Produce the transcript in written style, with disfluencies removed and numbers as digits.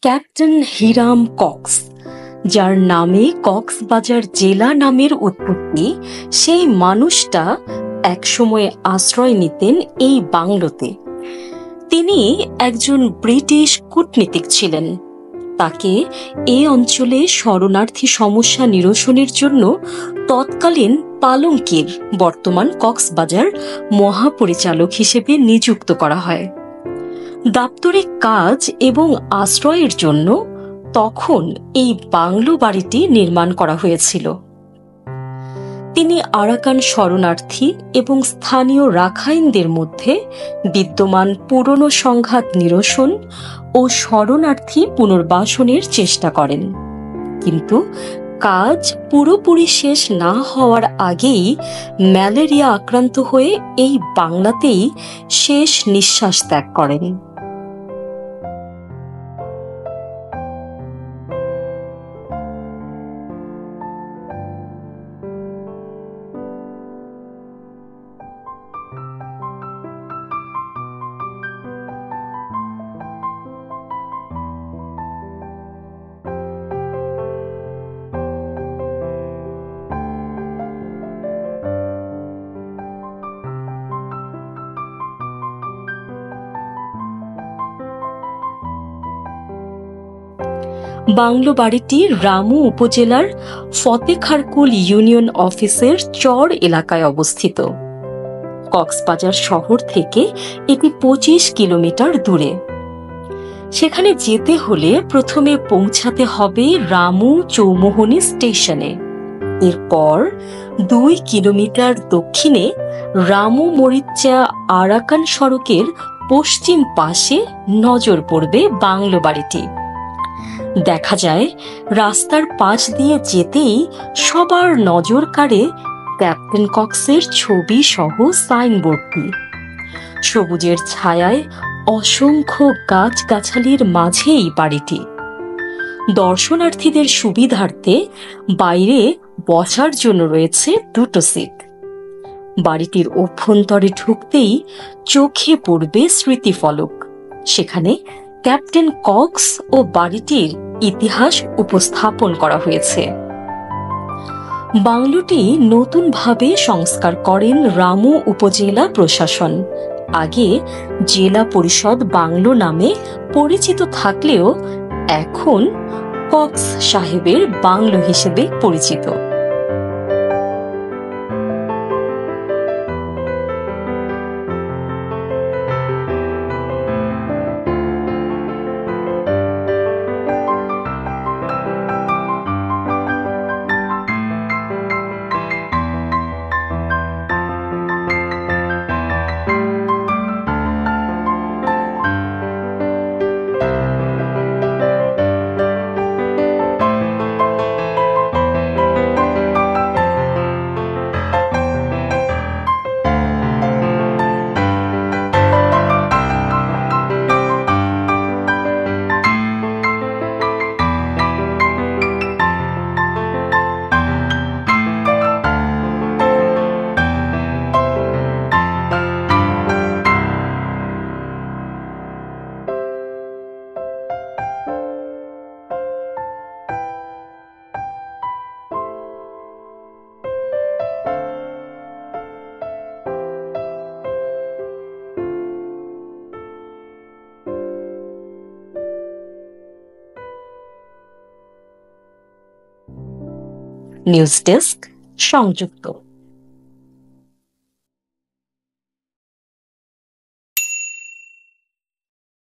Captain Hiram Cox, যার নামে কক্সবাজার জেলা নামের উৎপত্তি, সেই মানুষটা একসময় আশ্রয় নিতেন এই বাংলোতে। তিনি একজন ব্রিটিশ কূটনীতিক ছিলেন। তাকে এ অঞ্চলে শরণার্থী সমস্যা নিরসনের জন্য তৎকালীন পালঙ্কির, বর্তমান কক্সবাজার, মহাপরিচালক হিসেবে নিযুক্ত করা হয়। দাপ্তরিক কাজ এবং আশ্রয়ের জন্য তখন এই বাংলো বাড়িটি নির্মাণ করা হয়েছিল। তিনি আরাকান শরণার্থী এবং স্থানীয় রাখাইনদের মধ্যে বিদ্যমান পুরনো সংঘাত নিরসন ও শরণার্থী পুনর্বাসনের চেষ্টা করেন। কিন্তু কাজ পুরোপুরি শেষ না হওয়ার আগেই ম্যালেরিয়া আক্রান্ত হয়ে এই বাংলাতেই শেষ নিঃশ্বাস ত্যাগ করেন। বাংলো বাড়িটি রামু উপজেলার ফতেখারকুল ইউনিয়ন অফিসের চর এলাকায় অবস্থিত। কক্সবাজার শহর থেকে এটি 25 কিলোমিটার দূরে। সেখানে যেতে হলে প্রথমে পৌঁছাতে হবে রামু চৌমোহনী স্টেশনে। এরপর 2 কিলোমিটার দক্ষিণে রামু মরিচ্চা আরাকান সড়কের পশ্চিম পাশে নজর পড়বে বাংলো বাড়িটি। দেখা যায় রাস্তার পাশ দিয়ে যেতেই সবার নজর কাড়ে ক্যাপ্টেন কক্সের ছবি সহ সাইনবোর্ডটি। সবুজের ছায়ায় অসংখ্য গাছগাছালির মাঝেই বাড়িটি। দর্শনার্থীদের সুবিধার্থে বাইরে বসার জন্য রয়েছে 2টো সিট। বাড়িটির অভ্যন্তরে ঢুকতেই চোখে পড়বে স্মৃতিফলক। সেখানে ক্যাপ্টেন কক্স ও বাড়িটির ইতিহাস উপস্থাপন করা হয়েছে। বাংলোটি নতুনভাবে সংস্কার করেন রামু উপজেলা প্রশাসন। আগে জেলা পরিষদ বাংলো নামে পরিচিত থাকলেও এখন কক্স সাহেবের বাংলো হিসেবে পরিচিত। নিউজ ডেস্ক, সংযুক্ত।